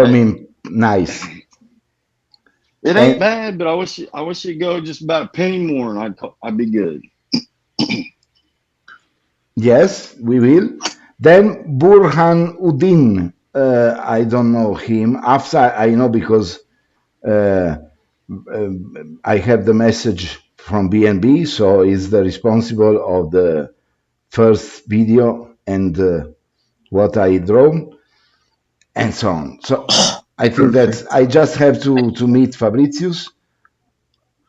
I mean, nice. It ain't And bad, but I wish it'd go just about a penny more, and I'd be good. yes, we will. Then Burhan Udin. I don't know him. Afsa, I know because uh, I have the message from BNB, so he's the responsible of the first video and what I draw and so on. So I think that Perfect. I just have to meet Fabricius.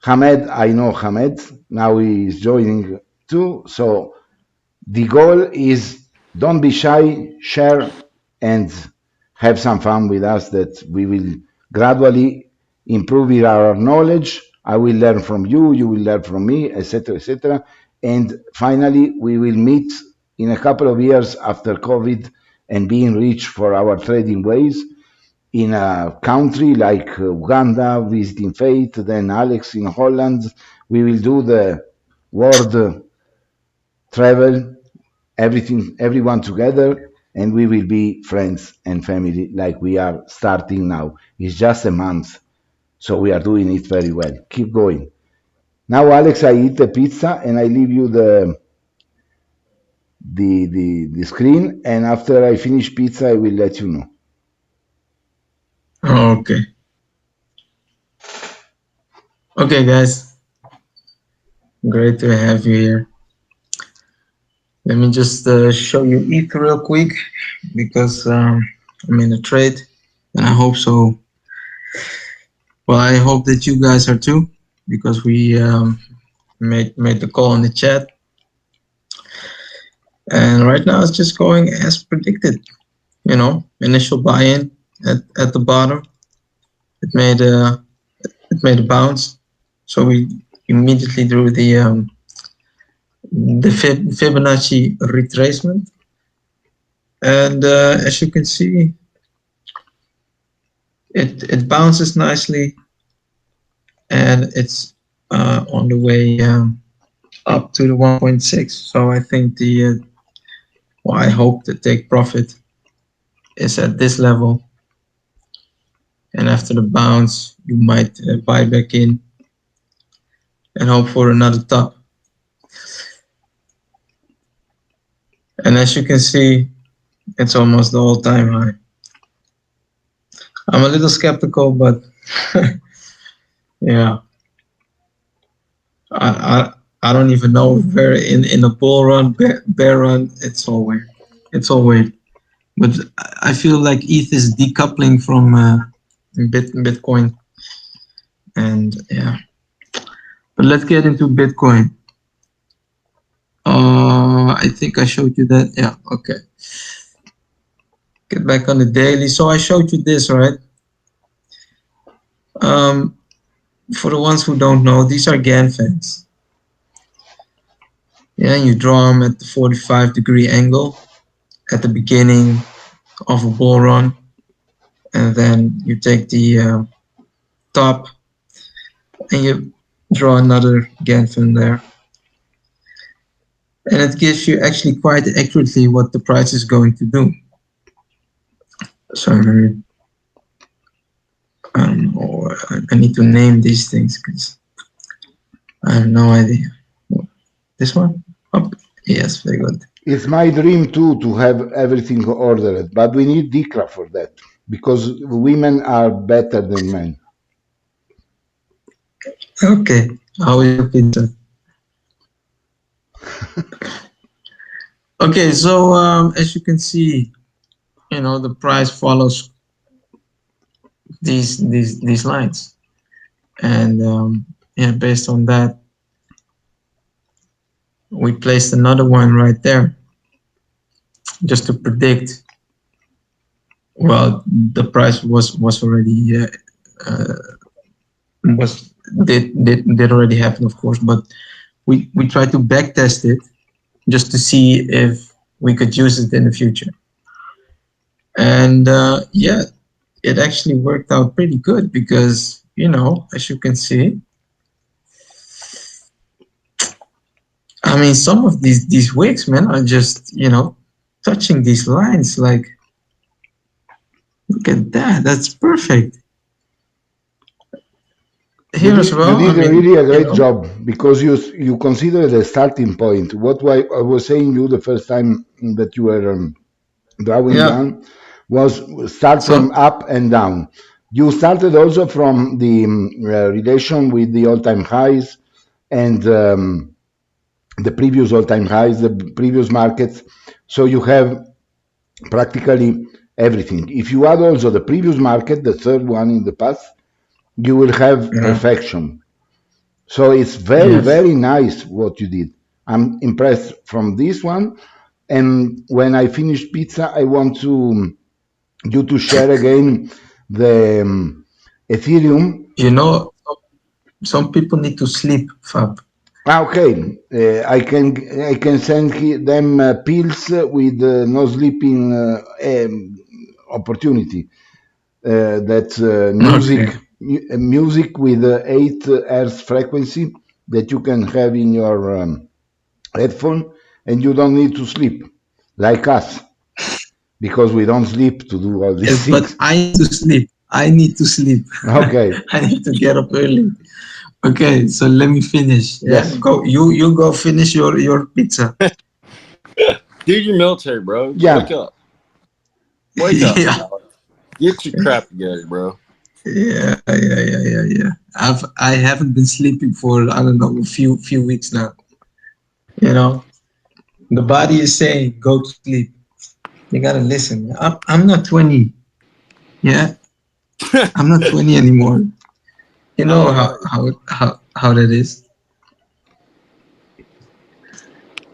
Hamed, I know Hamed. Now he is joining too. So the goal is don't be shy, share, and have some fun with us that we will gradually improve our knowledge. I will learn from you, you will learn from me, etc., etc. And finally, we will meet in a couple of years after COVID and being rich for our trading ways in a country like Uganda, visiting Faith, then Alex in Holland. We will do the world travel, everything, everyone together, and we will be friends and family like we are starting now. It's just a month, so we are doing it very well. Keep going. Now, Alex, I eat the pizza and I leave you the screen, and after I finish pizza, I will let you know. Okay. Okay, guys. Great to have you here. Let me just show you ETH real quick because I'm in a trade and I hope so. Well, I hope that you guys are too because we made the call in the chat. And right now it's just going as predicted. You know, initial buy-in at the bottom. It made a it made a bounce, so we immediately drew the Fibonacci retracement, and as you can see, it bounces nicely, and it's on the way up to the 1.6. So I think well, I hope the take profit is at this level, and after the bounce, you might buy back in and hope for another top. And as you can see, it's almost the all-time high. I'm a little skeptical, but yeah, I, I don't even know if we're in a bull run, bear run. It's all weird. It's all weird. But I feel like ETH is decoupling from Bitcoin, and yeah. But let's get into Bitcoin. I think I showed you that. Yeah. Okay. Get back on the daily. So I showed you this, right? Um, for the ones who don't know, these are Gann fans. Yeah, you draw them at the 45-degree angle at the beginning of a bull run, and then you take the top and you draw another Gann fan there. And it gives you actually quite accurately what the price is going to do. So I don't know, I need to name these things because I have no idea. This one? Oh, yes, very good. It's my dream too to have everything ordered, but we need Dikra for that because women are better than men. Okay, how is your pizza? Okay, so as you can see, you know, the price follows these lines, and yeah, based on that, we placed another one right there just to predict. Well, the price was already uh, was did already happen, of course, but we tried to back test it just to see if we could use it in the future. And yeah, it actually worked out pretty good because, you know, as you can see, I mean, some of these wicks, man, are just, you know, touching these lines. Like, Look at that. That's perfect. You Here as did you well, I did mean, really a you great know. job because you consider the starting point. What I was saying you the first time that you were drawing Yeah. down was start from So, up and down. You started also from the relation with the all-time highs and the previous all-time highs, the previous markets. So you have practically everything. If you add also the previous market, the third one in the past, you will have yeah. perfection. So it's very, Yes. very nice what you did. I'm impressed from this one. And when I finish pizza, I want you to share again the Ethereum. You know, some people need to sleep, Fab. Okay, I can send them pills with no sleeping opportunity. That's music Okay. music with 8 hertz frequency that you can have in your headphone, and you don't need to sleep like us because we don't sleep to do all these Yes, but things. I need to sleep. I need to sleep. Okay. I need to get up early. Okay, so let me finish. Yeah, Yes. go. You go finish your pizza. Do your military, bro. Wake Yeah. up. Wake up, Yeah, Alex. Get your crap together, bro. yeah. I haven't been sleeping for I don't know a few weeks now. You know, the body is saying go to sleep. You gotta listen. I'm not 20. Yeah, I'm not 20 anymore. You know All how right. how how that is.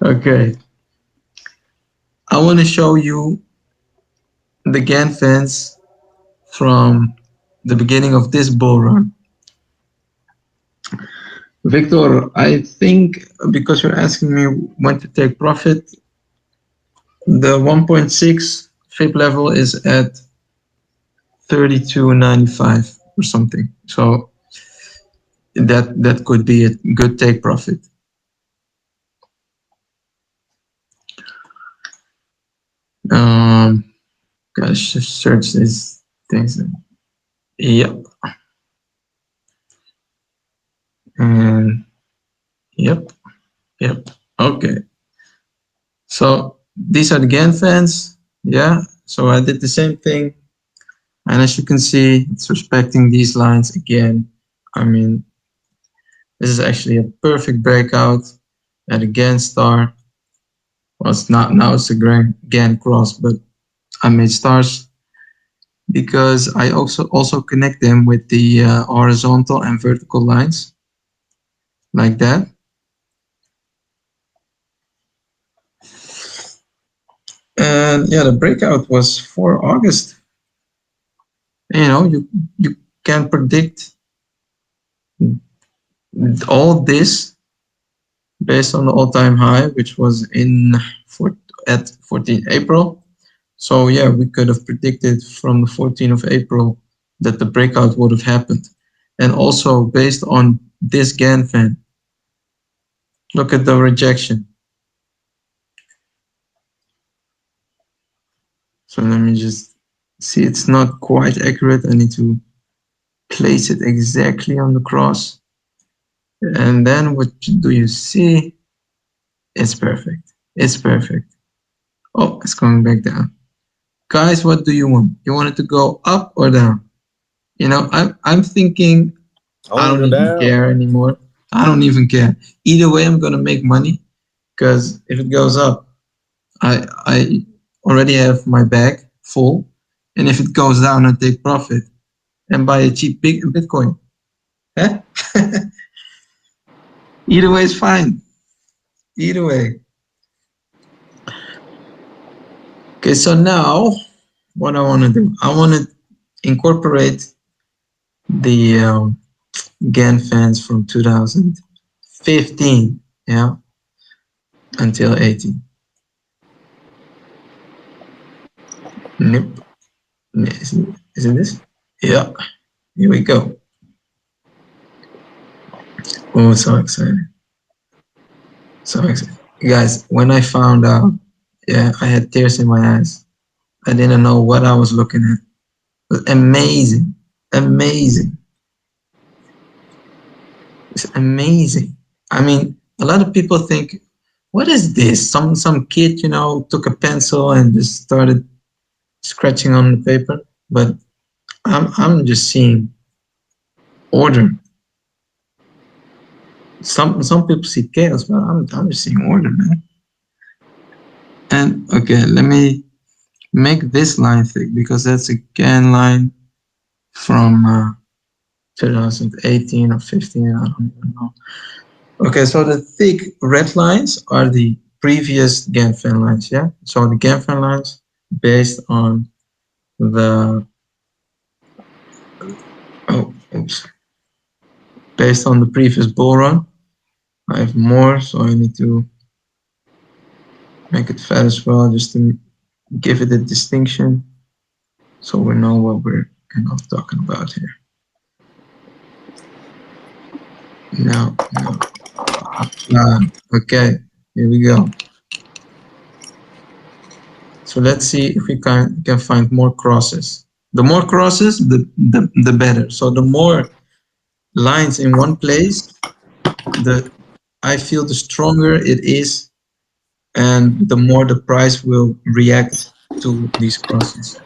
Okay, I want to show you the GAN fence from the beginning of this bull run. Victor, I think because you're asking me when to take profit, the 1.6 FIB level is at 32.95 or something. So that could be a good take profit. Um, gotta search these things. Yep, and yep, yep. Okay. So these are the GAN fans. Yeah. So I did the same thing. And as you can see, it's respecting these lines again. I mean, this is actually a perfect breakout at a GAN star. Well, it's not now, it's a GAN cross, but I made stars because I also connect them with the horizontal and vertical lines like that. And yeah, the breakout was for August. You know, you can predict all this based on the all-time high, which was at 14 April. So yeah, we could have predicted from the 14th of April that the breakout would have happened. And also based on this GAN fan, look at the rejection. So let me just see, it's not quite accurate. I need to place it exactly on the cross. And then what do you see? It's perfect. It's perfect. Oh, it's going back down. Guys, what do you want? You want it to go up or down? You know, I'm thinking I I want to don't go even down. care anymore. I don't even care. Either way, I'm gonna make money because if it goes up, I already have my bag full, and if it goes down, I take profit and buy a cheap big Bitcoin. Huh? Either way is fine. Either way. Okay, so now what I want to do, I want to incorporate the GAN fans from 2015, yeah, until 18. Nope. Isn't this? Yeah. Here we go. Oh, so excited. So excited. Guys, when I found out, yeah, I had tears in my eyes. I didn't know what I was looking at. was amazing, amazing. It's amazing. I mean, a lot of people think, what is this? Some kid, took a pencil and just started scratching on the paper. But I'm just seeing order. Some people see chaos, but I'm just seeing order, man. And okay, let me make this line thick because that's a GAN line from 2018 or 15. I don't even know. Okay, so the thick red lines are the previous GANFAN lines, yeah? So the GANFAN lines based on the, based on the previous bull run. I have more, so I need to make it fat as well, just to give it a distinction, so we know what we're talking about here. No. Okay, here we go. So let's see if we can find more crosses. The more crosses, the better. So the more lines in one place, I feel the stronger it is, and the more the price will react to these crosses.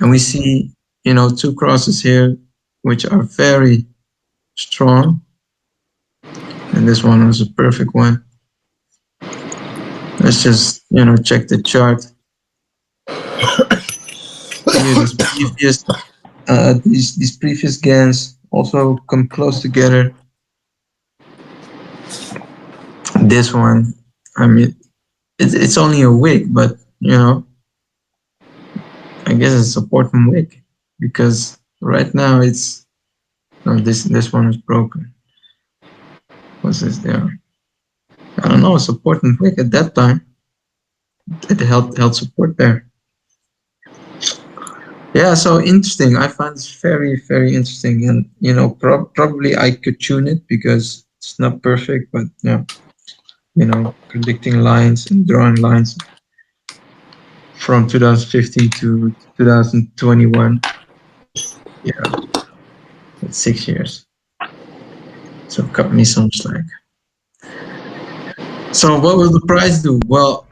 And we see, two crosses here, which are very strong. And this one was a perfect one. Let's just, check the chart. These previous GANs also come close together. This one, I mean, it's only a wick, but I guess it's a supporting wick, because right now it's this one is broken. What's this there? I don't know, a supporting wick at that time. It held support there. Yeah, so interesting. I find this very, very interesting, and probably I could tune it because it's not perfect, but predicting lines and drawing lines from 2015 to 2021. Yeah, it's 6 years. So cut me some slack. So what will the price do? Well,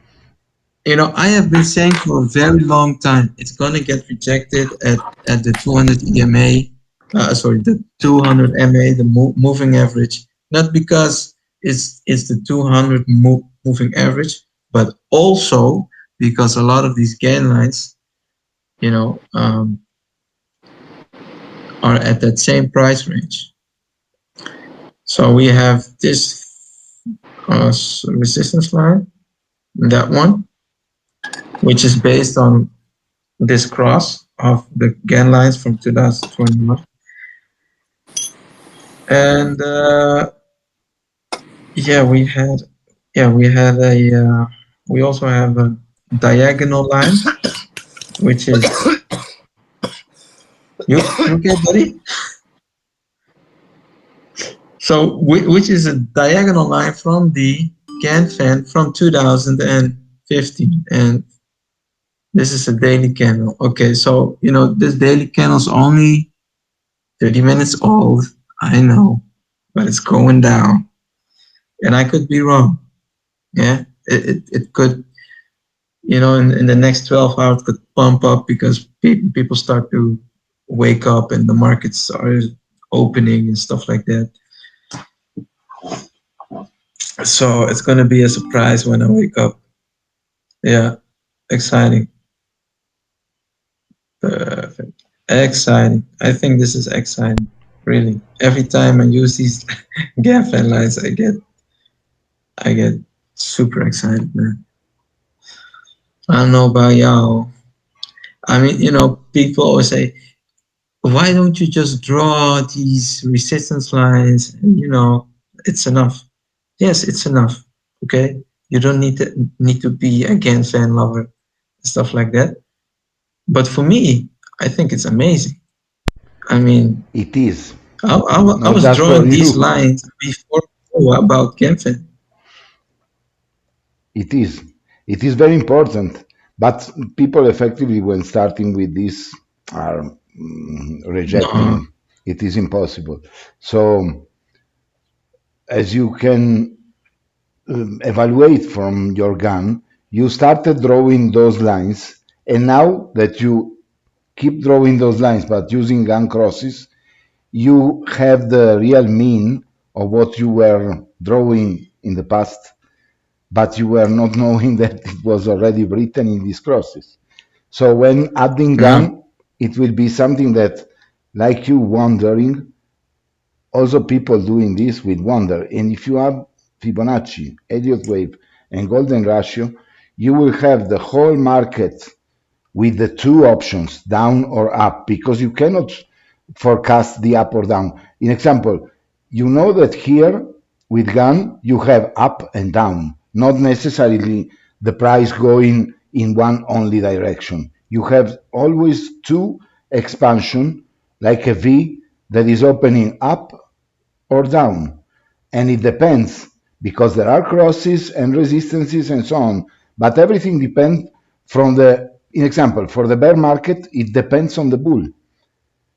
I have been saying for a very long time, it's going to get rejected at the 200 EMA, the 200 MA, the moving average, not because it's the 200 moving average, but also because a lot of these GAN lines, are at that same price range. So we have this resistance line, that one, which is based on this cross of the GAN lines from 2021. And we also have a diagonal line, which is you okay, buddy? So which is a diagonal line from the GANFAN from 2015, and this is a daily candle. Okay, so this daily candle is only 30 minutes old. I know, but it's going down, and I could be wrong. Yeah, it could, in the next 12 hours could pump up because people start to wake up and the markets are opening and stuff like that. So it's going to be a surprise when I wake up. Yeah, exciting. Perfect. Exciting. I think this is exciting. Really. Every time I use these GANFAN lines, I get super excited, man. I don't know about y'all. I mean, people always say, why don't you just draw these resistance lines? And, it's enough. Yes, it's enough. Okay. You don't need to be a GANFAN lover, stuff like that. But for me, I think it's amazing. I mean, It is. I Not was just for drawing these you. lines before about GANFAN. It is. It is very important. But people effectively, when starting with this, are rejecting. No. It is impossible. So as you can evaluate from your gun, you started drawing those lines, and now that you keep drawing those lines but using gun crosses, you have the real mean of what you were drawing in the past, but you were not knowing that it was already written in these crosses. So when adding Yeah. gun, it will be something that, like you wondering, also people doing this with wonder. And if you have Fibonacci, Elliott wave, and golden ratio, you will have the whole market with the two options, down or up, because you cannot forecast the up or down. In example, you know that here with GAN you have up and down, not necessarily the price going in one only direction. You have always two expansion, like a V that is opening up or down. And it depends because there are crosses and resistances and so on. But everything depends from the, in example, for the bear market, it depends on the bull.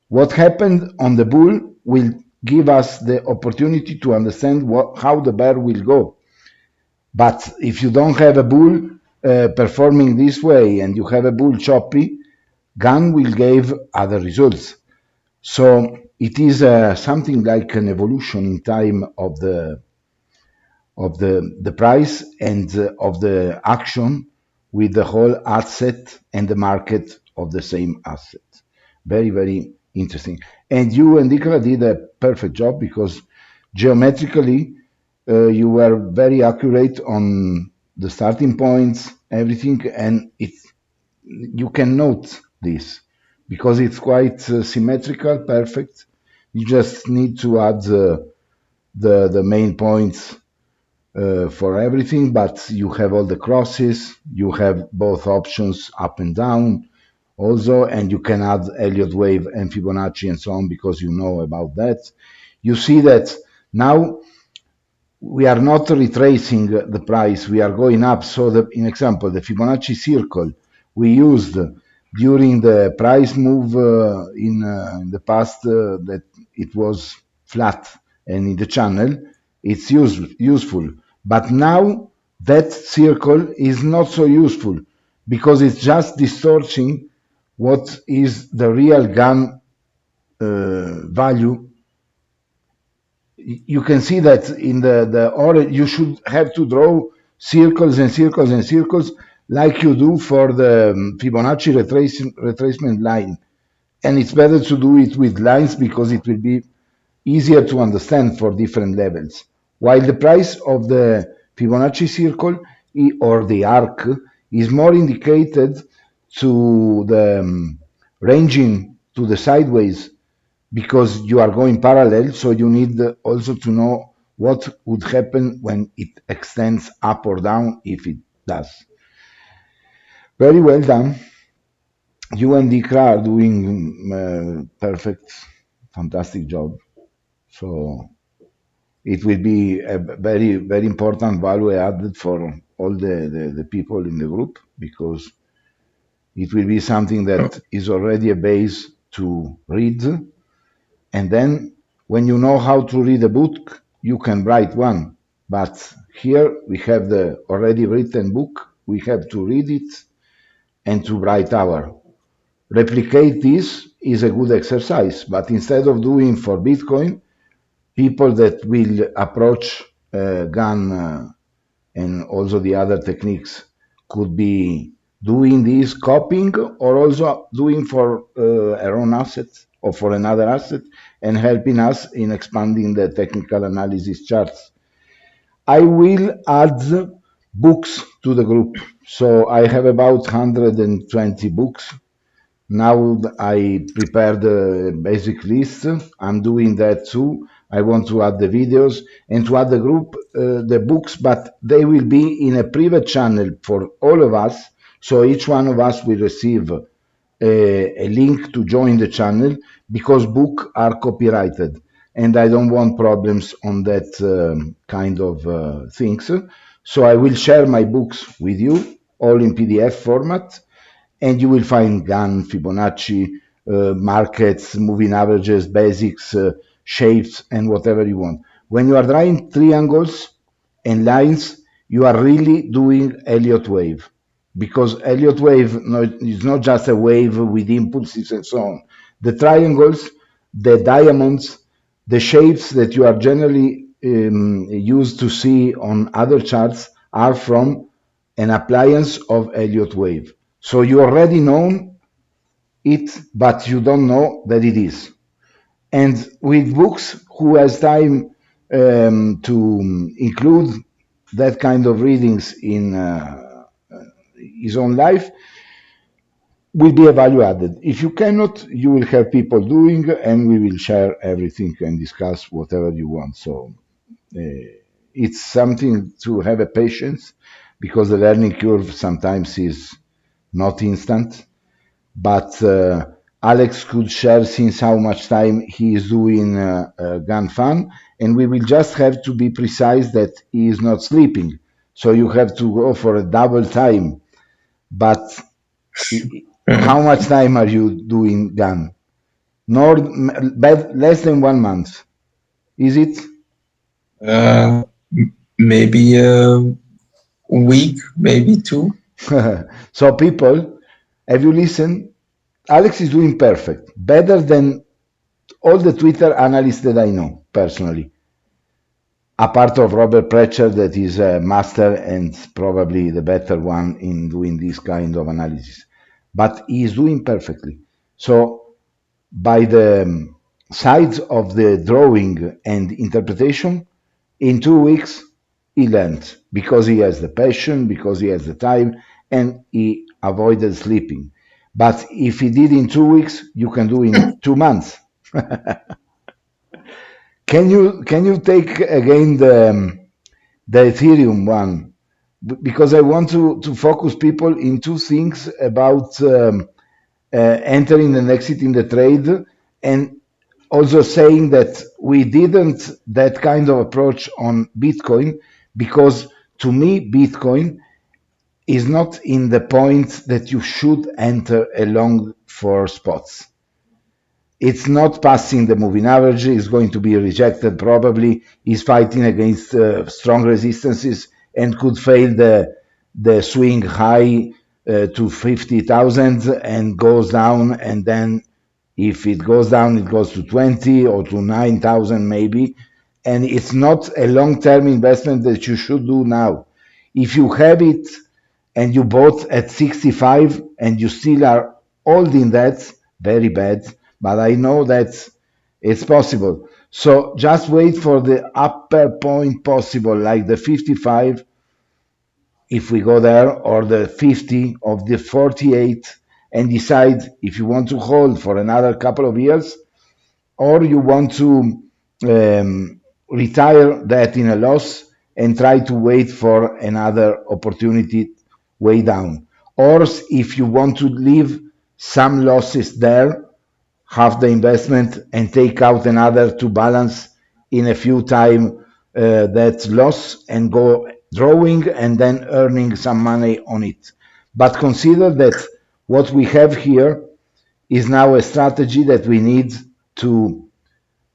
What happened on the bull will give us the opportunity to understand how the bear will go. But if you don't have a bull performing this way and you have a bull choppy, gun will give other results. So it is something like an evolution in time of the price and of the action with the whole asset and the market of the same asset. Very, very interesting. And you and Nicola did a perfect job because geometrically you were very accurate on the starting points, everything, and you can note this because it's quite symmetrical, perfect. You just need to add the main points for everything, but you have all the crosses, you have both options up and down also, and you can add Elliott wave and Fibonacci and so on because you know about that. You see that now we are not retracing the price, we are going up. So in example, the Fibonacci circle we used during the price move in the past that it was flat and in the channel, it's useful. But now that circle is not so useful because it's just distorting what is the real gun value. You can see that in the orange, you should have to draw circles and circles and circles like you do for the Fibonacci retracement line. And it's better to do it with lines because it will be easier to understand for different levels. While the price of the Fibonacci circle or the arc is more indicated to the ranging to the sideways because you are going parallel, so you need also to know what would happen when it extends up or down if it does. Very well done. You and Dikra are doing perfect, fantastic job. So it will be a very, very important value added for all the people in the group because it will be something that is already a base to read. And then when you know how to read a book, you can write one. But here we have the already written book. We have to read it and to write our. Replicate this is a good exercise, but instead of doing for Bitcoin, people that will approach GAN and also the other techniques could be doing this copying or also doing for our own asset or for another asset and helping us in expanding the technical analysis charts. I will add books to the group. So I have about 120 books. Now I prepared the basic list. I'm doing that too. I want to add the videos and to add the group, the books, but they will be in a private channel for all of us. So each one of us will receive a link to join the channel because books are copyrighted and I don't want problems on that kind of things. So I will share my books with you, all in PDF format, and you will find GAN, Fibonacci, markets, moving averages, basics, shapes, and whatever you want. When you are drawing triangles and lines, you are really doing Elliott wave, because Elliott wave is not just a wave with impulses and so on. The triangles, the diamonds, the shapes that you are generally used to see on other charts are from an appliance of Elliott wave. So you already know it, but you don't know that it is. And with books, who has time to include that kind of readings in his own life, will be a value added. If you cannot, you will have people doing, and we will share everything and discuss whatever you want. So it's something to have a patience, because the learning curve sometimes is not instant. But Alex could share since how much time he is doing Gun Fun, and we will just have to be precise that he is not sleeping. So you have to go for a double time. But how much time are you doing Gun? Less than 1 month, is it? Maybe a week, maybe two. So people, have you listened? Alex is doing perfect, better than all the Twitter analysts that I know personally, apart of Robert Precher, that is a master and probably the better one in doing this kind of analysis. But he is doing perfectly. So by the sides of the drawing and interpretation, in 2 weeks he learned, because he has the passion, because he has the time, and he avoided sleeping. But if he did in 2 weeks, you can do in 2 months. Can you take again the Ethereum one? Because I want to focus people in two things about entering and exiting the trade, and also saying that we didn't that kind of approach on Bitcoin, because to me Bitcoin is not in the point that you should enter along for spots. It's not passing the moving average. It's going to be rejected probably. Is fighting against strong resistances and could fail the swing high to 50,000 and goes down. And then if it goes down, it goes to 20 or to 9,000 maybe. And it's not a long-term investment that you should do now. If you have it and you bought at 65 and you still are holding that, very bad. But I know that it's possible. So just wait for the upper point possible, like the 55, if we go there, or the 50 of the 48, and decide if you want to hold for another couple of years, or you want to retire that in a loss and try to wait for another opportunity way down. Or if you want to leave some losses there, half the investment, and take out another to balance in a few time that loss, and go drawing and then earning some money on it. But consider that what we have here is now a strategy that we need to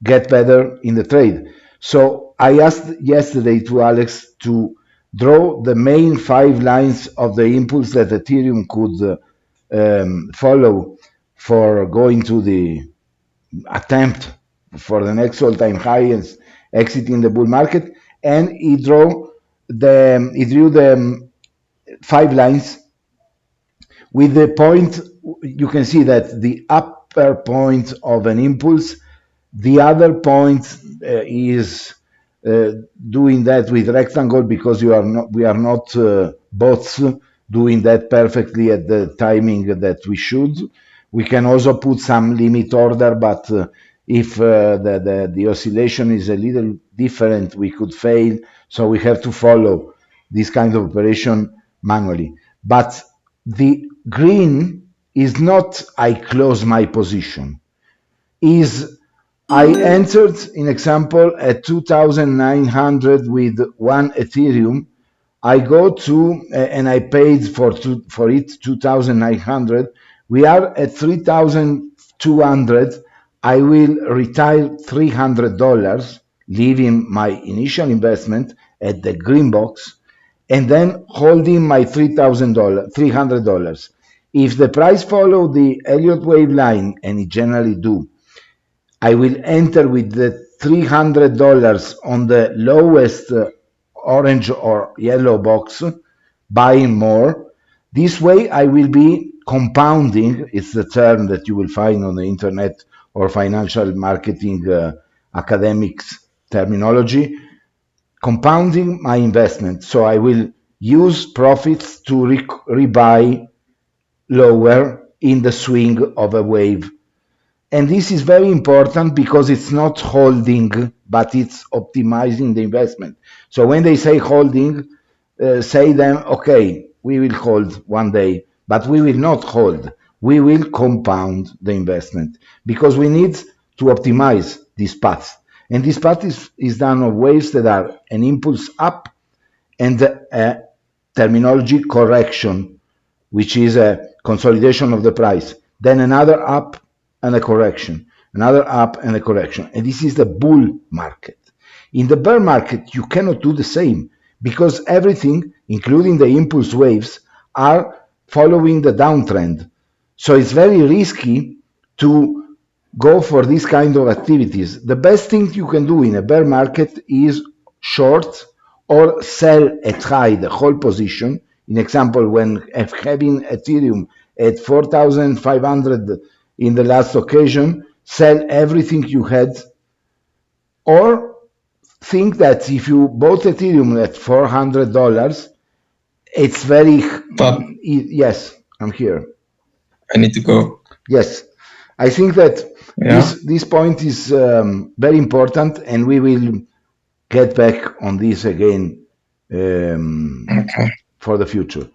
get better in the trade. So I asked yesterday to Alex to draw the main 5 lines of the impulse that Ethereum could follow for going to the attempt for the next all-time high and exiting the bull market, and he drew the 5 lines with the point. You can see that the upper point of an impulse, the other point is doing that with rectangle, because we are not bots doing that perfectly at the timing that we should. We can also put some limit order, but if the oscillation is a little different, we could fail. So we have to follow this kind of operation manually. But the green is not I close my position, is I entered, in example, at 2,900 with 1 Ethereum. I go to, and I paid for it 2,900. We are at 3,000 200, I will retire $300, leaving my initial investment at the green box, and then holding my $300. If the price follow the Elliott wave line, and it generally do, I will enter with the $300 on the lowest orange or yellow box, buying more. This way I will be compounding, it's the term that you will find on the internet or financial marketing academics terminology, compounding my investment. So I will use profits to rebuy lower in the swing of a wave. And this is very important because it's not holding, but it's optimizing the investment. So when they say holding, say them, okay, we will hold one day, but we will not hold. We will compound the investment because we need to optimize this path. And this path is done of waves that are an impulse up and a terminology correction, which is a consolidation of the price, then another up and a correction, another up and a correction. And this is the bull market. In the bear market, you cannot do the same because everything, including the impulse waves, are following the downtrend. So it's very risky to go for this kind of activities. The best thing you can do in a bear market is short or sell at high the whole position. In example, when having Ethereum at 4,500 in the last occasion, sell everything you had, or think that if you bought Ethereum at $400, it's very, Top. yes, I'm here. I need to go. Yes, I think that Yeah. this point is very important, and we will get back on this again Okay. for the future.